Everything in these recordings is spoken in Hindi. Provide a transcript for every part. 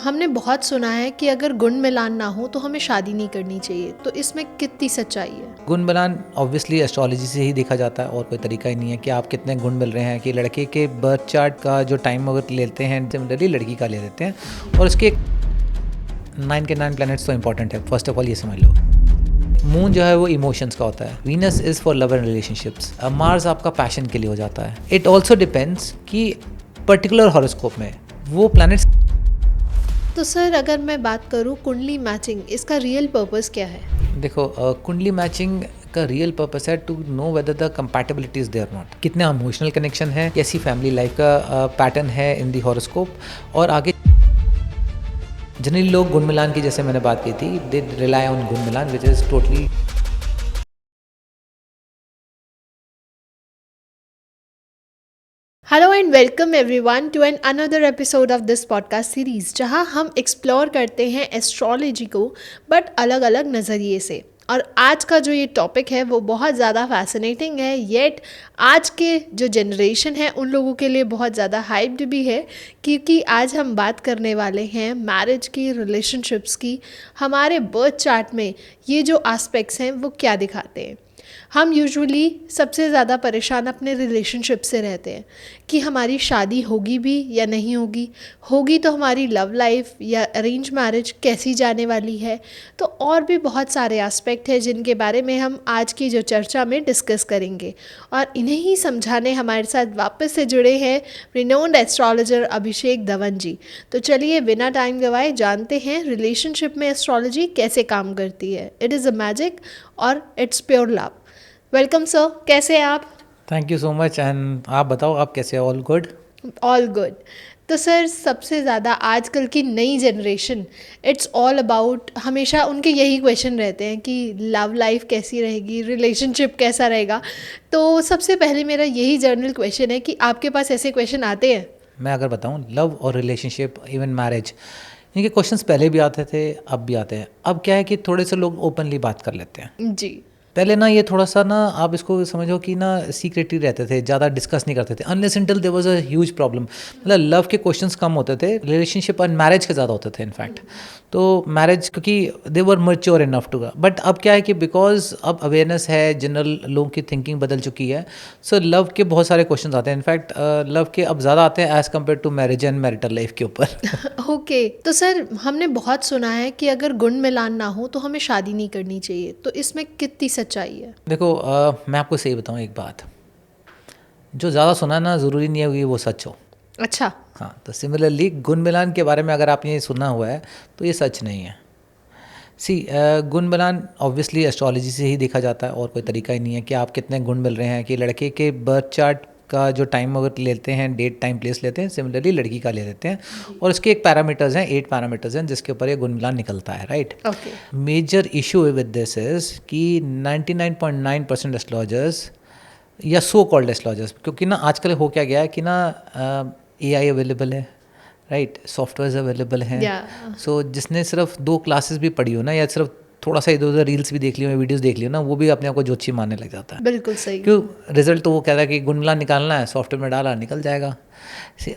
हमने बहुत सुना है कि अगर गुण मिलान ना हो तो हमें शादी नहीं करनी चाहिए, तो इसमें कितनी सच्चाई है? गुण मिलान ऑब्वियसली एस्ट्रोलॉजी से ही देखा जाता है और कोई तरीका ही नहीं है कि आप कितने गुण मिल रहे हैं। कि लड़के के बर्थ चार्ट का जो टाइम अगर लेते हैं सिमिलरली लड़की का ले लेते हैं और उसके 9 के 9 प्लैनेट्स तो इंपॉर्टेंट है। फर्स्ट ऑफ ऑल ये समझ लो, मून जो है वो इमोशंस का होता है, Venus is for love and relationships, Mars आपका पैशन के लिए हो जाता है। इट ऑल्सो डिपेंड्स कि पर्टिकुलर हॉरोस्कोप में वो प्लैनेट्स। तो सर, अगर मैं बात करूँ कुंडली मैचिंग, इसका रियल पर्पस क्या है? देखो, कुंडली मैचिंग का रियल पर्पस है to know whether the compatibility is there not, कितना इमोशनल कनेक्शन है, कैसी फैमिली लाइफ का पैटर्न है इन दी हॉरोस्कोप। और आगे जनरली लोग गुण मिलान की, जैसे मैंने बात की थी, दे रिलाई ऑन गुण मिलान which is totally. Hello and welcome everyone to an another episode of this podcast series, जहां हम एक्सप्लोर करते हैं एस्ट्रोलॉजी को बट अलग अलग नज़रिए से। और आज का जो ये टॉपिक है वो बहुत ज़्यादा फैसिनेटिंग है, येट आज के जो जनरेशन है उन लोगों के लिए बहुत ज़्यादा हाइप्ड भी है, क्योंकि आज हम बात करने वाले हैं मैरिज की, रिलेशनशिप्स की। हमारे बर्थ चार्ट में ये जो एस्पेक्ट्स हैं वो क्या दिखाते हैं। हम यूजुअली सबसे ज़्यादा परेशान अपने रिलेशनशिप से रहते हैं कि हमारी शादी होगी भी या नहीं होगी, होगी तो हमारी लव लाइफ या अरेंज मैरिज कैसी जाने वाली है। तो और भी बहुत सारे एस्पेक्ट हैं जिनके बारे में हम आज की जो चर्चा में डिस्कस करेंगे, और इन्हें ही समझाने हमारे साथ वापस से जुड़े हैं रिनोन्ड एस्ट्रोलॉजर अभिषेक धवन जी। तो चलिए बिना टाइम गवाए जानते हैं रिलेशनशिप में एस्ट्रोलॉजी कैसे काम करती है। इट इज़ अ मैजिक और it's pure love. Welcome sir, कैसे हैं आप? Thank you so much. And आप बताओ, आप कैसे? All good? All good. तो सर, सबसे ज़्यादा आजकल की नई जनरेशन, इट्स ऑल अबाउट, हमेशा उनके यही क्वेश्चन रहते हैं कि लव लाइफ कैसी रहेगी, रिलेशनशिप कैसा रहेगा। तो सबसे पहले मेरा यही जर्नल क्वेश्चन है कि आपके पास ऐसे क्वेश्चन आते हैं? मैं अगर बताऊं, लव और रिलेशनशिप, इवन मैरिज, इनके क्वेश्चंस पहले भी आते थे, अब भी आते हैं। अब क्या है कि थोड़े से लोग ओपनली बात कर लेते हैं। जी। पहले ना ये थोड़ा सा ना, आप इसको समझो कि ना सीक्रेट ही रहते थे, ज़्यादा डिस्कस नहीं करते थे unless until there was a huge problem. मतलब लव के क्वेश्चंस कम होते थे, रिलेशनशिप और मैरिज के ज़्यादा होते थे इनफैक्ट। तो मैरिज क्योंकि दे वर मैच्योर इनफ टू, बट अब क्या है कि बिकॉज अब अवेयरनेस है, जनरल लोगों की थिंकिंग बदल चुकी है, सो लव के बहुत सारे क्वेश्चन आते हैं। इनफैक्ट लव के अब ज़्यादा आते हैं as compare to marriage and marital life के ऊपर। ओके। तो सर, हमने बहुत सुना है कि अगर गुण मिलान ना हो तो हमें शादी नहीं करनी चाहिए, तो इसमें कितनी सच्चाई है? देखो, मैं आपको सही बताऊँ एक बात, जो ज़्यादा सुना ना ज़रूरी नहीं है कि वो सच हो। अच्छा। हाँ, तो सिमिलरली गुण मिलान के बारे में अगर आपने ये सुना हुआ है तो ये सच नहीं है। सी, गुण मिलान ऑब्वियसली एस्ट्रोलॉजी से ही देखा जाता है और कोई तरीका ही नहीं है कि आप कितने गुण मिल रहे हैं। कि लड़के के बर्थ चार्ट का जो टाइम अगर लेते हैं, डेट टाइम प्लेस लेते हैं, सिमिलरली लड़की का ले लेते हैं और उसके एक पैरामीटर्स हैं, 8 पैरामीटर्स हैं जिसके ऊपर ये गुण मिलान निकलता है, right? Okay. Major issue with this is कि 99.9% एस्ट्रोलॉजर्स या सो कॉल्ड एस्ट्रोलॉजर्स, क्योंकि ना आजकल हो क्या गया है कि ना AI अवेलेबल है, राइट? सॉफ्टवेयर अवेलेबल हैं। सो जिसने सिर्फ 2 क्लासेस भी पढ़ी हो ना, या सिर्फ थोड़ा सा इधर उधर रील्स भी देख ली हो, वीडियोस देख ली हो ना, वो भी अपने आप को ज्योतिषी मानने लग जाता है। बिल्कुल सही। क्यों? रिजल्ट तो वो कहता है कि गुण मिलान निकालना है, सॉफ्टवेयर में डाला निकल जाएगा।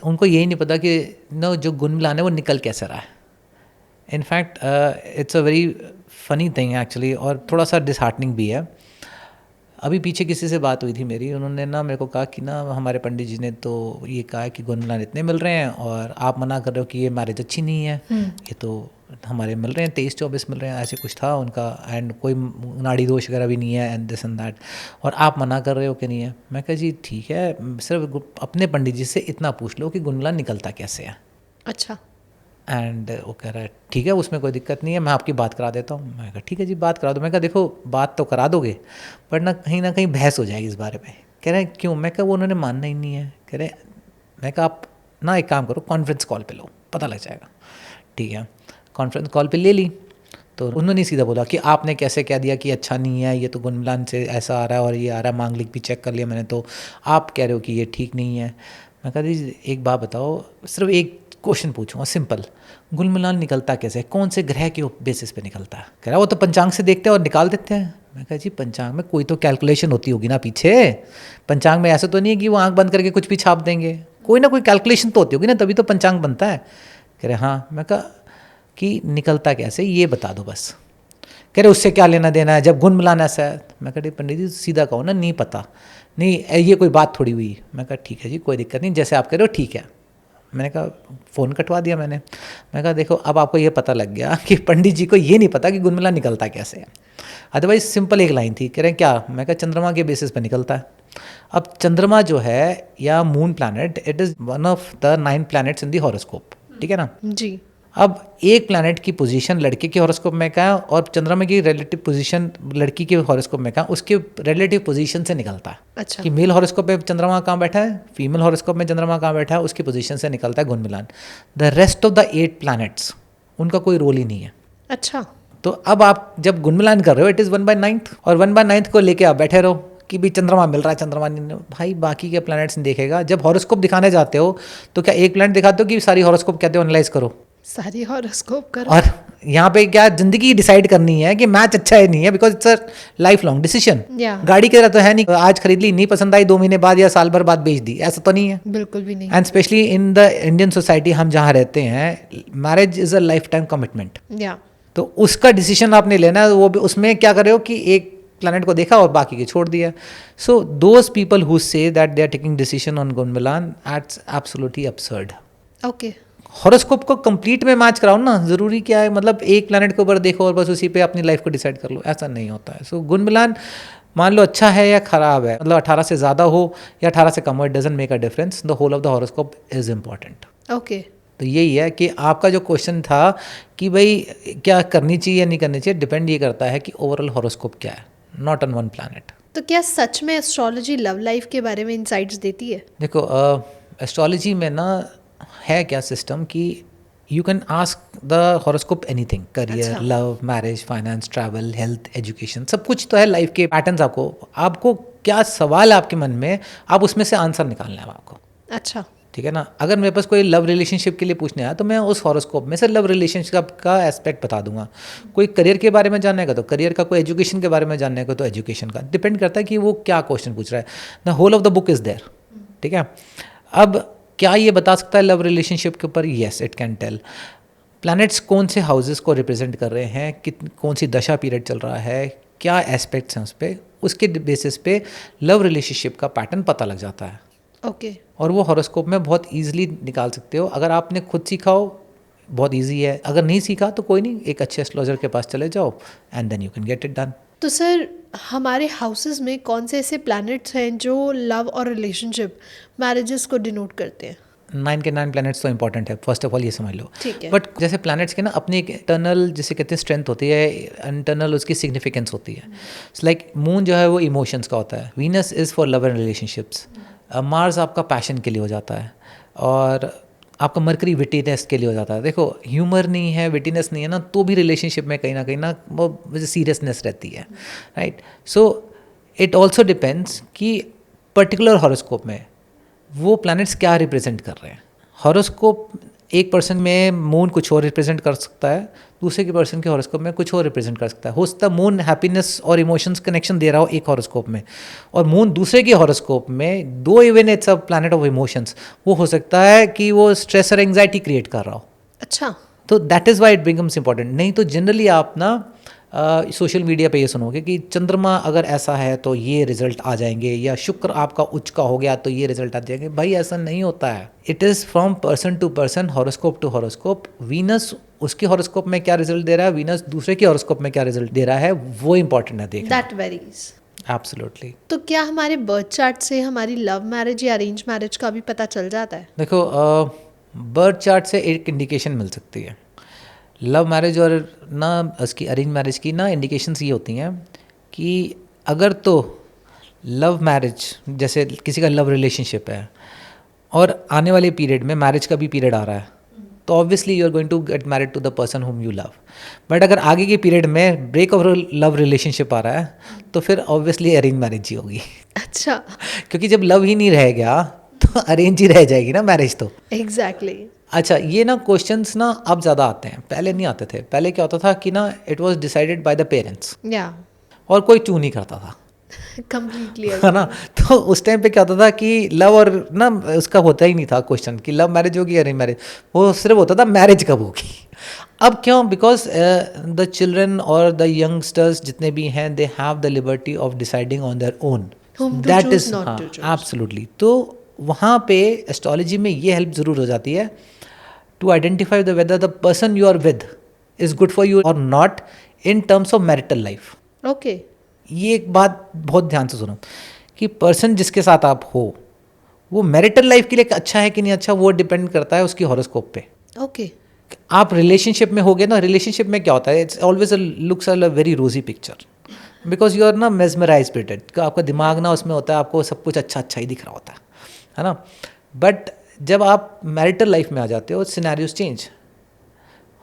उनको यही नहीं पता कि ना जो गुण मिलान है वो निकल कैसे रहा है। In fact it's a very funny thing actually, और थोड़ा सा डिसहार्टनिंग भी है। अभी पीछे किसी से बात हुई थी मेरी, उन्होंने ना मेरे को कहा कि ना हमारे पंडित जी ने तो ये कहा है कि गुण मिलान इतने मिल रहे हैं और आप मना कर रहे हो कि ये मैरिज अच्छी नहीं है, ये तो हमारे मिल रहे हैं 23-24 मिल रहे हैं, ऐसे कुछ था उनका, एंड कोई नाड़ी दोष वगैरह भी नहीं है एंड दिस एंड दैट, और आप मना कर रहे हो कि नहीं है। मैं कहा जी ठीक है, सिर्फ अपने पंडित जी से इतना पूछ लो कि गुण मिलान निकलता कैसे है। अच्छा। एंड वो कह रहा है ठीक है, उसमें कोई दिक्कत नहीं है, मैं आपकी बात करा देता हूँ। मैं कहा ठीक है जी, बात करा दो। मैं कहा देखो, बात तो करा दोगे पर ना कहीं बहस हो जाएगी इस बारे में। कह रहे हैं क्यों? मैं कहा वो उन्होंने मानना ही नहीं है। कह रहे, मैं कहा आप ना एक काम करो, कॉन्फ्रेंस कॉल पे लो, पता लग जाएगा। ठीक है, कॉन्फ्रेंस कॉल पे ले ली तो उन्होंने सीधा बोला कि आपने कैसे कह दिया कि अच्छा नहीं है, ये तो गुण मिलान से ऐसा आ रहा है और ये आ रहा है, मांगलिक भी चेक कर लिया मैंने, तो आप कह रहे हो कि ये ठीक नहीं है। मैं कहा जी एक बात बताओ, सिर्फ एक क्वेश्चन पूछूंगा सिंपल, गुण मिलान निकलता कैसे, कौन से ग्रह के बेसिस पे निकलता है? कह रहा वो तो पंचांग से देखते हैं और निकाल देते हैं। मैं कहा जी पंचांग में कोई तो कैलकुलेशन होती होगी ना पीछे, पंचांग में ऐसा तो नहीं है कि वो आंख बंद करके कुछ भी छाप देंगे, कोई ना कोई कैलकुलेशन तो होती होगी ना, तभी तो पंचांग बनता है। कह रहे हाँ। मैं कहा कि निकलता कैसे ये बता दो बस। कह रहे उससे क्या लेना देना है, जब गुण मिलाना ऐसा है। मैं कहा पंडित जी सीधा कहो ना, नहीं पता, नहीं ये कोई बात थोड़ी हुई। मैं कहा ठीक है जी, कोई दिक्कत नहीं, जैसे आप कह रहे हो ठीक है। मैंने कहा फ़ोन कटवा दिया मैंने कहा देखो अब आपको ये पता लग गया कि पंडित जी को ये नहीं पता कि गुण मिला निकलता कैसे है। अदरवाइज सिंपल एक लाइन थी, कह रहे हैं क्या। मैं कहा चंद्रमा के बेसिस पर निकलता है। अब चंद्रमा जो है या moon planet, it is one of the 9 planets in the horoscope, ठीक है ना जी। अब एक प्लैनेट की पोजीशन लड़के के हॉरोस्कोप में क्या है और चंद्रमा की रिलेटिव पोजीशन लड़की के हॉरोस्कोप में क्या, उसके रिलेटिव पोजीशन से निकलता है। अच्छा। कि मेल हॉरोस्कोप में चंद्रमा कहाँ बैठा है, फीमेल हॉरोस्कोप में चंद्रमा कहाँ बैठा है, उसकी पोजीशन से निकलता है गुण मिलान। The rest of the 8 planets उनका कोई रोल ही नहीं है। अच्छा। तो अब आप जब गुण मिलान कर रहे हो, इट इज़ 1/9 और 1/9 को लेके आप बैठे रहो कि भी चंद्रमा मिल रहा है, चंद्रमा नहीं। भाई बाकी के प्लैनेट्स नहीं देखेगा। जब हॉरोस्कोप दिखाने जाते हो तो क्या एक प्लैनेट दिखाते हो कि सारी हॉरोस्कोप कहते हो एनालाइज करो, सारी हॉरोस्कोप करो। और यहाँ पे क्या जिंदगी डिसाइड करनी है कि मैच अच्छा है नहीं है, because it's a life long decision. गाड़ी की तरह तो है नहीं, आज खरीद ली, नहीं पसंद आई, 2 महीने बाद या साल भर बाद बेच दी, ऐसा तो नहीं है। बिल्कुल भी नहीं। And specially in the Indian society हम जहाँ रहते हैं, marriage is a life time commitment. तो उसका डिसीजन आपने लेना है, वो भी उसमें क्या कर रहे हो कि एक प्लैनेट को देखा और बाकी के छोड़ दिया। So those people who say that they are taking decision on गुण मिलान, it's absolutely absurd. Okay. Horoscope को कंप्लीट में मैच कराओ ना, ज़रूरी क्या है, मतलब एक प्लैनेट के ऊपर देखो और बस उसी पे अपनी लाइफ को डिसाइड कर लो, ऐसा नहीं होता है। सो गुण मिलान मान लो अच्छा है या ख़राब है, मतलब 18 से ज़्यादा हो या 18 से कम हो, it doesn't make a difference, the whole of the horoscope is important. Okay. तो यही है कि आपका जो क्वेश्चन था कि भाई क्या करनी चाहिए या नहीं करनी चाहिए, डिपेंड ये करता है कि ओवरऑल हॉरोस्कोप क्या है, नॉट ऑन वन प्लैनेट। तो क्या सच में एस्ट्रोलॉजी लव लाइफ के बारे में इंसाइट्स देती है? देखो एस्ट्रोलॉजी में ना है क्या सिस्टम कि you can ask the horoscope anything, career, love, marriage, finance, travel, health, education, सब कुछ तो है लाइफ के पैटर्न्स। आपको क्या सवाल है आपके मन में, आप उसमें से आंसर निकालना है आपको। अच्छा। ठीक है ना। अगर मेरे पास कोई लव रिलेशनशिप के लिए पूछने आया तो मैं उस हॉरोस्कोप में से लव रिलेशनशिप का एस्पेक्ट बता दूंगा। कोई करियर के बारे में जानने का तो करियर का, कोई एजुकेशन के बारे में जानने का तो एजुकेशन का। डिपेंड करता है कि वो क्या क्वेश्चन पूछ रहा है। The whole of the book is there. ठीक है। अब क्या ये बता सकता है लव रिलेशनशिप के ऊपर? Yes, it can tell. Planets कौन से हाउसेस को रिप्रेजेंट कर रहे हैं, कौन सी दशा पीरियड चल रहा है, क्या एस्पेक्ट्स हैं उस पर, उसके बेसिस पे लव रिलेशनशिप का पैटर्न पता लग जाता है। ओके। और वो हॉरोस्कोप में बहुत ईजिली निकाल सकते हो। अगर आपने खुद सीखा हो बहुत ईजी है, अगर नहीं सीखा तो कोई नहीं, एक अच्छे एस्ट्रोलॉजर के पास चले जाओ and then you can get it done. तो सर हमारे हाउसेस में कौन से ऐसे प्लैनेट्स हैं जो लव और रिलेशनशिप, मैरिजेस को डिनोट करते हैं? 9 के 9 प्लैनेट्स तो इंपॉर्टेंट है, फर्स्ट ऑफ ऑल ये समझ लो। ठीक है। बट जैसे प्लैनेट्स के ना अपनी एक इंटरनल जिसे कहते हैं स्ट्रेंथ होती है, इंटरनल उसकी सिग्निफिकेंस होती है। लाइक मून जो है वो इमोशंस का होता है, Venus is for love and relationships, Mars आपका पैशन के लिए हो जाता है, और आपका मरकरी विटीनेस के लिए हो जाता है। देखो ह्यूमर नहीं है, विटीनेस नहीं है ना, तो भी रिलेशनशिप में कहीं ना वो सीरियसनेस रहती है, right. So it also depends कि पर्टिकुलर हॉरोस्कोप में वो प्लैनेट्स क्या रिप्रेजेंट कर रहे हैं। हॉरोस्कोप एक पर्सन में मून कुछ और रिप्रेजेंट कर सकता है, दूसरे के पर्सन के हॉरोस्कोप में कुछ और रिप्रेजेंट कर सकता है। हो सकता है मून हैप्पीनेस और इमोशंस कनेक्शन दे रहा हो एक हॉरोस्कोप में, और मून दूसरे के हॉरोस्कोप में, दो even it's a planet of emotions, वो हो सकता है कि वो स्ट्रेस और एंग्जाइटी क्रिएट कर रहा हो। अच्छा। तो that is why it becomes important. नहीं तो जनरली आप ना सोशल मीडिया पे ये सुनोगे कि चंद्रमा अगर ऐसा है तो ये रिजल्ट आ जाएंगे, या शुक्र आपका उच्च का हो गया तो ये रिजल्ट आ जाएंगे। भाई ऐसा नहीं होता है। It is from person to person, horoscope to horoscope. Venus उसके हॉरोस्कोप में क्या रिजल्ट दे रहा है, वीनस दूसरे के हॉरोस्कोप में क्या रिजल्ट दे रहा है, वो इंपॉर्टेंट है देखना। That varies. एब्सोल्युटली। तो क्या हमारे बर्थ चार्ट से हमारी लव मैरिज या अरेंज मैरिज का भी पता चल जाता है? देखो बर्थ चार्ट से एक इंडिकेशन मिल सकती है। लव मैरिज और ना उसकी अरेंज मैरिज की ना इंडिकेशंस ये होती हैं कि अगर तो लव मैरिज, जैसे किसी का लव रिलेशनशिप है और आने वाले पीरियड में मैरिज का भी पीरियड आ रहा है, तो obviously you are going to get married to the person whom you love. But अगर आगे के पीरियड में ब्रेक ऑफ लव रिलेशनशिप आ रहा है तो फिर ऑब्वियसली अरेंज मैरिज ही होगी। अच्छा। क्योंकि जब लव ही नहीं रह गया तो अरेंज ही रह जाएगी ना मैरिज तो। एग्जैक्टली। अच्छा, ये ना क्वेश्चंस ना अब ज़्यादा आते हैं, पहले नहीं आते थे। पहले क्या होता था कि ना it was decided by the parents, या और कोई चू नहीं करता था। कंप्लीटली है ना। तो उस टाइम पे क्या होता था कि लव और ना उसका होता ही नहीं था क्वेश्चन कि लव मैरिज होगी या नहीं मैरिज, वो सिर्फ होता था मैरिज कब होगी। अब क्यों? बिकॉज द चिल्ड्रन और द यंगस्टर्स जितने भी हैं they have the liberty of deciding on their own, Whom to that choose, is, not हाँ to choose. एब्सोल्युटली। तो वहाँ पे एस्ट्रोलॉजी में ये हेल्प ज़रूर हो जाती है to identify the whether the person you are with is good for you और not in terms of marital life. Okay, ये एक बात बहुत ध्यान से सुनो कि पर्सन जिसके साथ आप हो वो मैरिटल लाइफ के लिए अच्छा है कि नहीं अच्छा, वो डिपेंड करता है उसकी हॉरोस्कोप पे। ओके, आप रिलेशनशिप में होगे ना, रिलेशनशिप में क्या होता है, it's always looks a very rosy picture because you are ना मेजमराइज इट, आपका दिमाग ना उसमें होता है, आपको सब कुछ अच्छा अच्छा ही दिख रहा होता है ना। बट जब आप मैरिटल लाइफ में आ जाते हो सिनेरियोस चेंज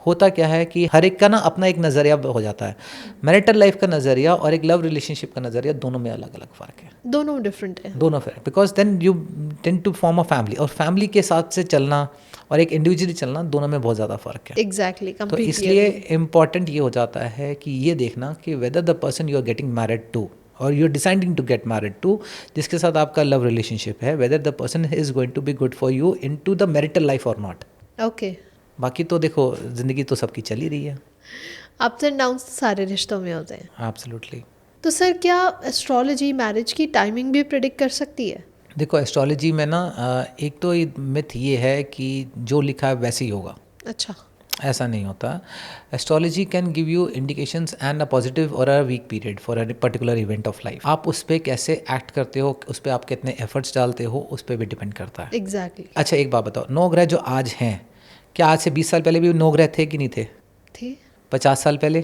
होता क्या है कि हर एक का ना अपना एक नज़रिया हो जाता है। मैरिटल लाइफ का नज़रिया और एक लव रिलेशनशिप का नज़रिया दोनों में अलग अलग फ़र्क है, दोनों डिफरेंट है। दोनों फिर because then you tend to form a family, और फैमिली के साथ से चलना और एक इंडिविजुअली चलना दोनों में बहुत ज़्यादा फ़र्क है। एग्जैक्टली, तो कंप्लीटली। इसलिए इम्पॉर्टेंट ये हो जाता है कि ये देखना कि whether the person you are getting married to और you are deciding to get married to, जिसके साथ आपका लव रिलेशनशिप है, whether the person is going to be good for you in to the marital life और नॉट। ओके, बाकी तो देखो ज़िंदगी तो सबकी चली रही है। अप्स एंड डाउन्स सारे रिश्तों में होते हैं। एब्सोल्युटली। तो सर क्या एस्ट्रोलॉजी मैरिज की टाइमिंग भी प्रिडिक्ट कर सकती है? देखो एस्ट्रोलॉजी में ना एक तो मिथ ये है कि जो लिखा है वैसे ही होगा, अच्छा, ऐसा नहीं होता। Astrology can give you indications and a positive और a weak period for a particular event of life. आप उस पर कैसे एक्ट करते हो, उस पर आप कितने एफर्ट्स डालते हो, उस पर भी डिपेंड करता है। एग्जैक्टली। अच्छा एक बात बताओ, 9 ग्रह जो आज हैं, क्या आज से 20 साल पहले भी 9 ग्रह थे कि नहीं थे? थे। 50 साल पहले,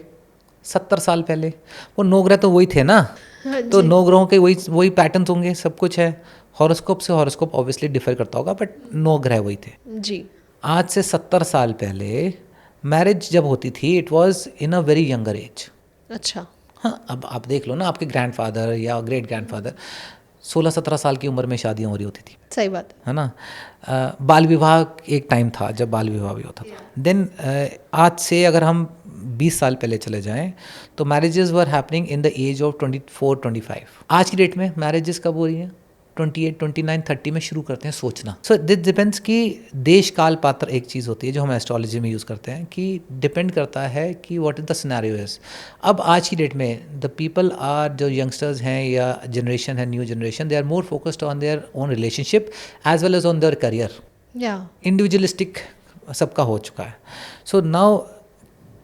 70 साल पहले वो 9 ग्रह तो वही थे ना। हाँ तो जी। 9 ग्रहों के वही पैटर्न्स होंगे, सब कुछ है। हॉरोस्कोप से हॉरोस्कोप ऑब्वियसली डिफर करता होगा, बट 9 ग्रह वही थे। जी। आज से 70 साल पहले मैरिज जब होती थी it was in a very younger age. अच्छा। हाँ, अब आप देख लो ना, आपके ग्रैंडफादर या ग्रेट ग्रैंडफादर 16-17 साल की उम्र में शादियाँ हो रही होती थी, सही बात है ना। बाल विवाह एक टाइम था जब बाल विवाह भी होता था। देन आज से अगर हम 20 साल पहले चले जाएं तो marriages were happening in the age of 24-25। आज की डेट में मैरिजेस कब हो रही हैं? 28, 29, 30 में शुरू करते हैं सोचना। सो दिस डिपेंड्स कि देश काल पात्र एक चीज़ होती है जो हम एस्ट्रोलॉजी में यूज़ करते हैं कि डिपेंड करता है कि what is the scenario is. अब आज की डेट में द पीपल आर, जो यंगस्टर्स हैं या जनरेशन है, new generation, they are more focused on their own relationship as well as on their career. या इंडिविजुअलिस्टिक सबका हो चुका है। सो नाउ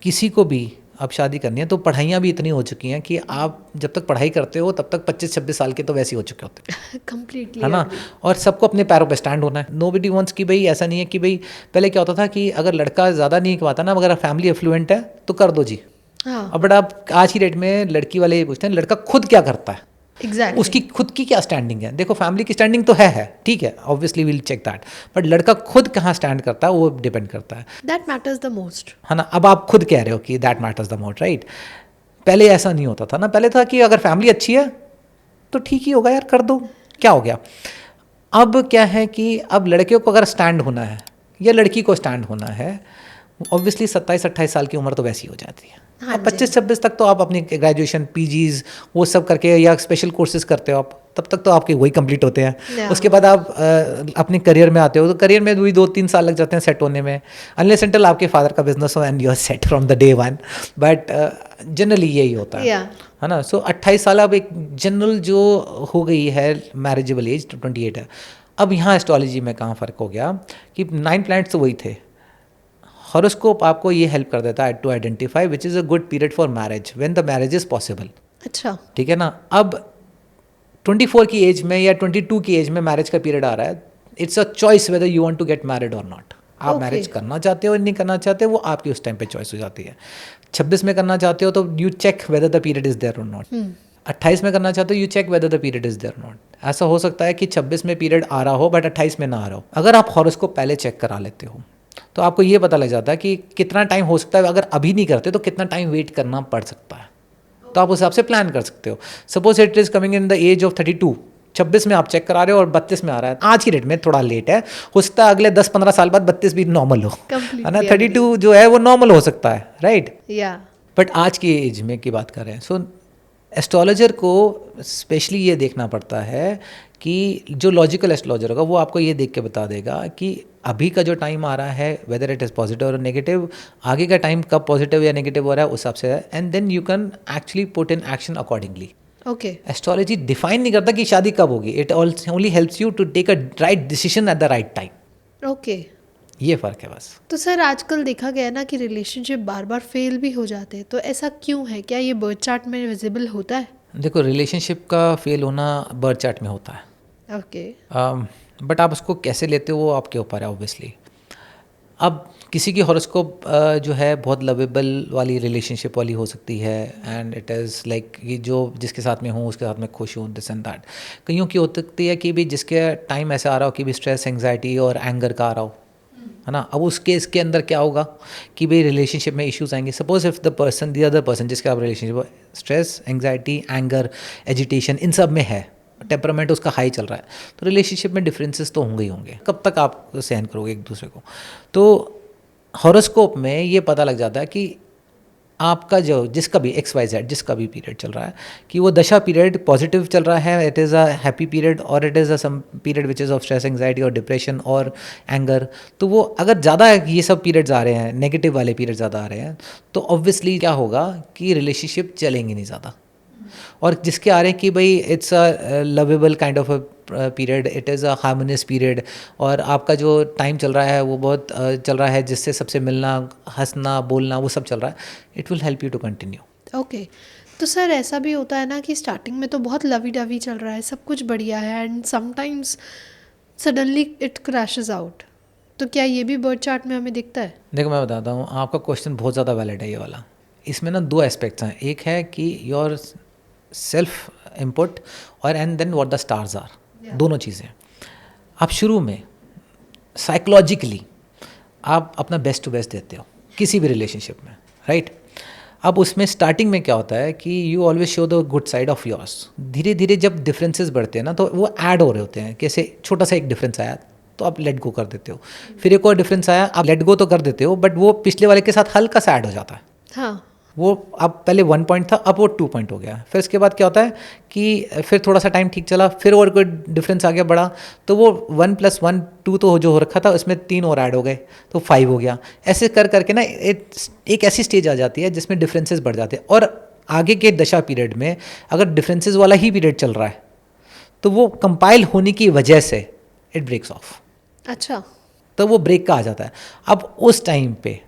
किसी को भी अब शादी करनी है तो पढ़ाइयाँ भी इतनी हो चुकी हैं कि आप जब तक पढ़ाई करते हो तब तक 25-26 साल के तो वैसे ही हो चुके होते हैं, कंप्लीटली है ना। और सबको अपने पैरों पे स्टैंड होना है। नोबडी वांट्स कि भाई, ऐसा नहीं है कि भाई पहले क्या होता था कि अगर लड़का ज़्यादा नहीं कमाता ना, अगर फैमिली एफ्लुएंट है तो कर दो जी। हाँ, अब बट आप आज की डेट में लड़की वाले ये पूछते हैं लड़का खुद क्या करता है, एग्जैक्टली। उसकी खुद की क्या स्टैंडिंग है। देखो फैमिली की स्टैंडिंग तो है ठीक है, obviously will check that, but लड़का खुद कहाँ स्टैंड करता है वो डिपेंड करता है, दैट मैटर्स द मोस्ट, है ना। अब आप खुद कह रहे हो कि that matters the most, right. पहले ऐसा नहीं होता था ना, पहले था कि अगर फैमिली अच्छी है तो ठीक ही होगा यार, कर दो, क्या हो गया। अब क्या है कि अब लड़कियों को अगर स्टैंड होना है या लड़की को स्टैंड होना है, ऑब्वियसली 27-28 साल की उम्र तो वैसी हो जाती है। हाँ अब 25-26 तक तो आप अपनी ग्रेजुएशन, पीजीज वो सब करके या स्पेशल कोर्सेज करते हो आप, तब तक तो आपके वही कंप्लीट होते हैं। Yeah. उसके बाद आप अपने करियर में आते हो तो करियर में भी 2-3 साल लग जाते हैं सेट होने में, अनलेस अनटिल आपके फादर का बिजनेस हो and you are set from the day one. But generally यही होता है, Yeah. है ना। सो 28 साल अब एक जनरल जो हो गई है मैरिजेबल एज 28 है। अब यहाँ एस्ट्रोलॉजी में कहाँ फ़र्क हो गया कि 9 प्लैनेट्स तो वही थे। हॉरोस्कोप आपको ये हेल्प कर देता है to identify which is a good period for marriage when the marriage is possible. अच्छा, ठीक है ना। अब 24 की एज में या 22 की एज में मैरिज का पीरियड आ रहा है, it's a choice whether you want to get married और नॉट। आप Okay. मैरिज करना चाहते हो नहीं करना चाहते, वो आपकी उस टाइम पे चॉइस हो जाती है। 26 में करना चाहते हो तो you check whether the period is there और नॉट। 28 में करना चाहते हो you check whether the period is there और नॉट। ऐसा हो सकता है कि 26 में पीरियड आ रहा हो बट 28 में ना आ रहा हो। अगर आप हॉरोस्कोप पहले चेक करा लेते हो तो आपको ये पता लग जाता है कि कितना टाइम हो सकता है, अगर अभी नहीं करते तो कितना टाइम वेट करना पड़ सकता है, तो आप उस हिसाब से प्लान कर सकते हो। Suppose it is coming in the age of 32, 26 में आप चेक करा रहे हो और 32 में आ रहा है, आज की डेट में थोड़ा लेट है, हो सकता है अगले 10-15 साल बाद 32 भी नॉर्मल हो, है ना। 32 जो है वो नॉर्मल हो सकता है, राइट। या बट आज की एज में की बात कर रहे हैं। सो एस्ट्रोलॉजर को स्पेशली ये देखना पड़ता है कि जो लॉजिकल एस्ट्रोलॉजर होगा वो आपको ये देख के बता देगा कि अभी का जो टाइम आ रहा है वेदर इट इज़ पॉजिटिव और नेगेटिव, आगे का टाइम कब पॉजिटिव या नेगेटिव हो रहा है उस हिसाब से है, and then you can actually put in action accordingly. Okay. Astrology define नहीं करता कि शादी कब होगी, it only helps you to take a right decision at the right time. Okay. ये फ़र्क है बस। तो सर आजकल देखा गया ना कि रिलेशनशिप बार बार फेल भी हो जाते हैं, तो ऐसा क्यों है? क्या ये बर्थ चार्ट में विजिबल होता है? देखो, रिलेशनशिप का फेल होना बर्थ चार्ट में होता है, ओके। बट आप उसको कैसे लेते हो वो आपके ऊपर है ऑब्वियसली। अब किसी की हॉरोस्कोप जो है बहुत लवेबल वाली रिलेशनशिप वाली हो सकती है, एंड इट इज़ लाइक ये जो जिसके साथ में हूँ उसके साथ मैं खुश हूँ, दिस एंड दैट। कईयों की हो सकती है कि भी जिसके टाइम ऐसा आ रहा हो कि भी स्ट्रेस, एंग्जाइटी और एंगर का आ रहा हो, है ना। अब उस केस के अंदर क्या होगा कि भाई रिलेशनशिप में इश्यूज आएंगे। Suppose if the other person जिसके आप relationship, stress, anxiety, anger, agitation इन सब में है, टेम्परामेंट उसका हाई चल रहा है, तो रिलेशनशिप में डिफरेंसेस तो होंगे ही होंगे। कब तक आप सहन करोगे एक दूसरे को? तो हॉरोस्कोप में ये पता लग जाता है कि आपका जो जिसका भी XYZ जिसका भी पीरियड चल रहा है कि वो दशा पीरियड पॉजिटिव चल रहा है, it is a happy period, और it is a some period which is of stress, anxiety और डिप्रेशन और एंगर। तो वो अगर ज़्यादा ये सब पीरियड्स आ रहे हैं, नेगेटिव वाले पीरियड ज़्यादा आ रहे हैं, तो ऑब्वियसली क्या होगा कि रिलेशनशिप चलेंगी नहीं ज़्यादा। और जिसके आ रहे हैं कि भाई it's a lovable kind of a period, it is a harmonious period, और आपका जो टाइम चल रहा है वो बहुत चल रहा है जिससे सबसे मिलना, हंसना, बोलना वो सब चल रहा है, it will help you to continue. Okay. तो सर ऐसा भी होता है ना कि स्टार्टिंग में तो बहुत लवी डवी चल रहा है, सब कुछ बढ़िया है, and sometimes suddenly it crashes out, तो क्या ये भी बर्थ चार्ट में हमें दिखता है? देखो, मैं बताता हूँ, आपका क्वेश्चन बहुत ज़्यादा वैलिड है ये वाला। इसमें ना दो एस्पेक्ट्स हैं, एक है कि योर सेल्फ इनपुट और and then what the stars are, दोनों चीज़ें। आप शुरू में साइकोलॉजिकली आप अपना बेस्ट टू बेस्ट देते हो किसी भी रिलेशनशिप में, राइट? अब उसमें स्टार्टिंग में क्या होता है कि you always show the good side of yours. धीरे धीरे जब डिफरेंसेस बढ़ते हैं ना, तो वो ऐड हो रहे होते हैं। कैसे? छोटा सा एक डिफरेंस आया तो आप लेट गो कर देते हो, फिर एक और डिफरेंस आया, आप लेट गो तो कर देते हो, बट वो पिछले वाले के साथ हल्का सा ऐड हो जाता है। हाँ। वो अब पहले 1 पॉइंट था, अब वो 2 पॉइंट हो गया। फिर उसके बाद क्या होता है कि फिर थोड़ा सा टाइम ठीक चला, फिर और कोई डिफरेंस आ गया बड़ा, तो वो 1 + 1 2 तो जो हो रखा था उसमें 3 और ऐड हो गए, तो 5 हो गया। ऐसे कर करके ना एक ऐसी स्टेज आ जाती है जिसमें डिफरेंसेस बढ़ जाते हैं, और आगे के दशा पीरियड में अगर डिफरेंसेस वाला ही पीरियड चल रहा है तो वो कंपाइल होने की वजह से इट ब्रेक्स ऑफ। अच्छा। तो वो ब्रेक का आ जाता है। अब उस टाइम पे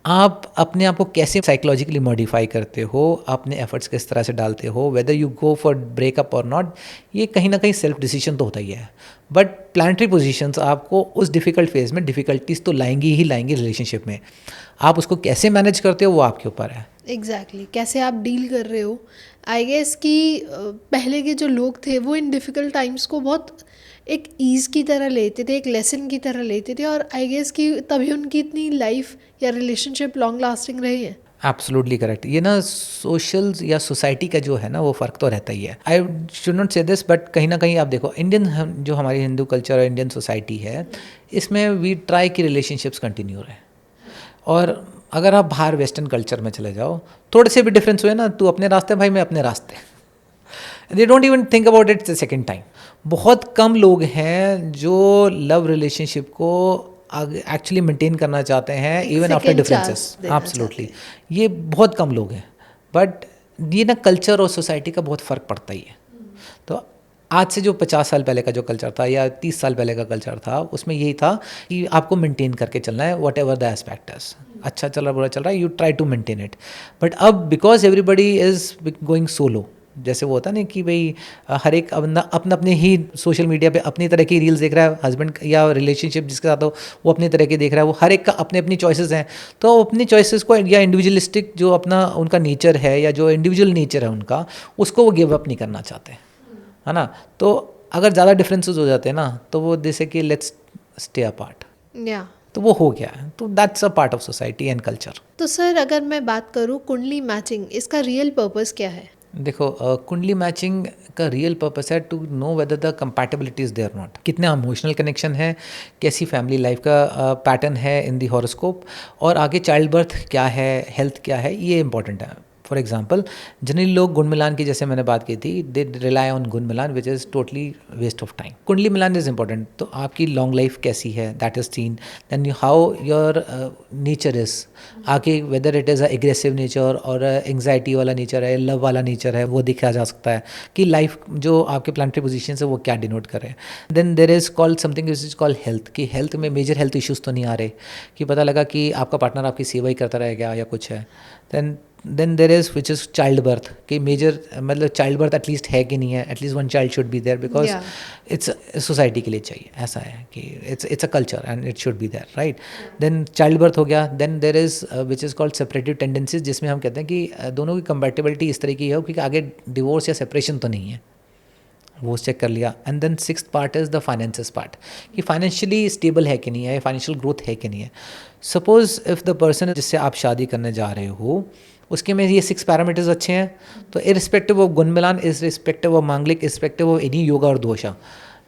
आप अपने आप को कैसे साइकोलॉजिकली मॉडिफाई करते हो, अपने एफर्ट्स किस तरह से डालते हो, whether you go for breakup और नॉट, ये कहीं ना कहीं सेल्फ डिसीजन तो होता ही है। बट प्लानिटरी पोजीशंस आपको उस डिफ़िकल्ट फेज़ में डिफ़िकल्टीज तो लाएंगी ही लाएंगी रिलेशनशिप में। आप उसको कैसे मैनेज करते हो वो आपके ऊपर है। एग्जैक्टली कैसे आप डील कर रहे हो। आई गेस कि पहले के जो लोग थे वो इन डिफ़िकल्ट टाइम्स को बहुत एक ईज़ की तरह लेते थे, एक लेसन की तरह लेते थे, और आई गेस कि तभी उनकी इतनी लाइफ या रिलेशनशिप लॉन्ग लास्टिंग रही है। Absolutely correct. ये ना सोशल या सोसाइटी का जो है ना वो फ़र्क तो रहता ही है। आई शुड नॉट से दिस, बट कहीं ना कहीं आप देखो इंडियन जो हमारी हिंदू कल्चर और इंडियन सोसाइटी है, इसमें वी ट्राई कि रिलेशनशिप्स कंटिन्यू रहे। और अगर आप बाहर वेस्टर्न कल्चर में चले जाओ, थोड़े से भी डिफरेंस हुए ना, तू अपने रास्ते भाई मैं अपने रास्ते, they don't even think about it the second time. बहुत कम लोग हैं जो लव रिलेशनशिप को एक्चुअली मेंटेन करना चाहते हैं इवन आफ्टर डिफरेंसेस। एब्सोल्युटली, ये बहुत कम लोग हैं। बट ये ना कल्चर और सोसाइटी का बहुत फ़र्क पड़ता ही है। तो आज से जो 50 साल पहले का जो कल्चर था या 30 साल पहले का कल्चर था, उसमें यही था कि आपको मेंटेन करके चलना है whatever the aspect is. अच्छा चल रहा बुरा चल रहा है, you try to maintain it. But अब because everybody is going solo, जैसे वो होता है ना कि भाई हर एक अपना अपने ही सोशल मीडिया पे अपनी तरह की रील्स देख रहा है, हस्बैंड या रिलेशनशिप जिसके साथ हो वो अपनी तरह की देख रहा है, वो हर एक का अपने अपनी चॉइसेस हैं। तो अपनी चॉइसेस को या इंडिविजुअलिस्टिक जो अपना उनका नेचर है या जो इंडिविजुअल नेचर है उनका, उसको वो गिव अप नहीं करना चाहते, है ना। तो अगर ज़्यादा डिफरेंसेस हो जाते हैं ना, तो वो जैसे कि लेट्स स्टे अपार्ट, या तो वो हो गया है। तो that's a part of society and culture. तो सर अगर मैं बात करूँ कुंडली मैचिंग, इसका रियल पर्पस क्या है? देखो, कुंडली मैचिंग का रियल पर्पस है to know whether the compatibility is there not, कितना इमोशनल कनेक्शन है, कैसी फैमिली लाइफ का पैटर्न है इन दी हॉरोस्कोप, और आगे चाइल्ड बर्थ क्या है, हेल्थ क्या है, ये इंपॉर्टेंट है। फॉर एग्जाम्पल जनरली लोग गुण मिलान की, जैसे मैंने बात की थी, दे रिलाई ऑन गुण मिलान which is totally waste of time. कुंडली मिलान इज़ इंपॉर्टेंट. तो आपकी लॉन्ग लाइफ कैसी है, that is seen. Then how your nature is, आके whether it is a aggressive nature और एंग्जाइटी वाला नेचर है, लव वाला नेचर है, वो देखा जा सकता है कि लाइफ जो आपके प्लानिटरी पोजीशन है वो क्या डिनोट कर रहे हैं. Then there is called something which is called health, कि हेल्थ में मेजर हेल्थ इश्यूज़ तो नहीं आ रहे, कि पता लगा कि आपका पार्टनर आपकी सेवा ही करता रहेगा या कुछ है. Then there is which is child birth, कि मेजर मतलब चाइल्ड बर्थ एटलीस्ट है कि नहीं है, at least one child should be there, because it's society के लिए चाहिए, ऐसा है कि it's a culture and it should be there, right. Then child birth हो गया. Then there is which is called separative tendencies, जिसमें हम कहते हैं कि दोनों की कंपैटिबिलिटी इस तरह की हो कि आगे डिवोर्स या सेपरेशन तो नहीं है, वो चेक कर लिया. And then sixth part is the finances part, कि फाइनेंशियली स्टेबल है कि नहीं है, फाइनेंशियल ग्रोथ है कि नहीं है. सपोज इफ़ द पर्सन जिससे आप शादी करने जा रहे हो उसके में ये 6 पैरामीटर्स अच्छे हैं, तो इरिस्पेक्टिव ऑफ गुण मिलान, इरिस्पेक्टिव ऑफ मांगलिक, इरिस्पेक्टिव ऑफ एनी योगा और दोषा,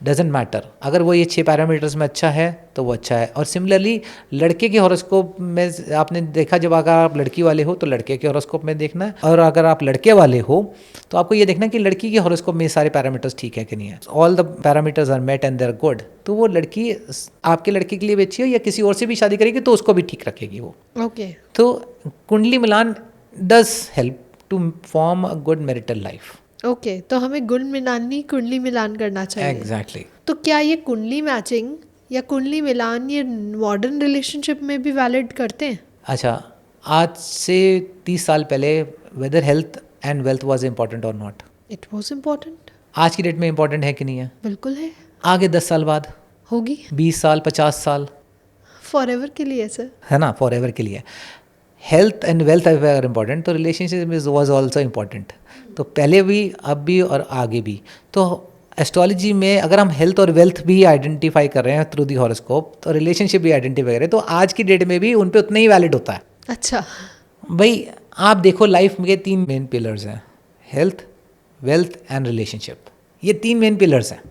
डजेंट मैटर, अगर वो ये 6 पैरामीटर्स में अच्छा है तो वो अच्छा है. और सिमिलरली लड़के के हॉरोस्कोप में आपने देखा, जब अगर आप लड़की वाले हो तो लड़के के हॉरोस्कोप में देखना है, और अगर आप लड़के वाले हो तो आपको ये देखना है कि लड़की के हॉरोस्कोप में सारे पैरामीटर्स ठीक है कि नहीं है. All the parameters are met and they are good, तो वो लड़की आपके लड़के के लिए भी अच्छी हो, या किसी और से भी शादी करेगी तो उसको भी ठीक रखेगी वो. ओके. तो कुंडली मिलान does help to form a good marital life. Okay, तो हमें गुण मिलान नहीं कुंडली मिलान करना चाहिए. Exactly. तो क्या ये कुंडली मैचिंग या कुंडली मिलान ये मॉडर्न रिलेशनशिप में भी वैलिड करते हैं? अच्छा, आज से 30 साल पहले whether health and wealth was important और नॉट? It was important. आज की डेट में इम्पॉर्टेंट है कि नहीं है? बिल्कुल है. आगे 10 साल बाद, होगी. 20 साल, 50 साल, फॉर एवर के लिए सर. है ना, फॉर एवर के लिए. हेल्थ एंड वेल्थ अगर इम्पॉर्टेंट, तो रिलेशनशिप वॉज ऑल्सो इम्पॉर्टेंट. तो पहले भी, अब भी और आगे भी. तो एस्ट्रोलॉजी में अगर हम हेल्थ और वेल्थ भी आइडेंटिफाई कर रहे हैं थ्रू दी हॉरोस्कोप, तो रिलेशनशिप भी आइडेंटिफाई कर रहे हैं, तो आज की डेट में भी उन पे उतना ही वैलिड होता है. अच्छा. भाई आप देखो, लाइफ में 3 मेन पिलर्स हैं, हेल्थ, वेल्थ एंड रिलेशनशिप. ये 3 मेन पिलर्स हैं,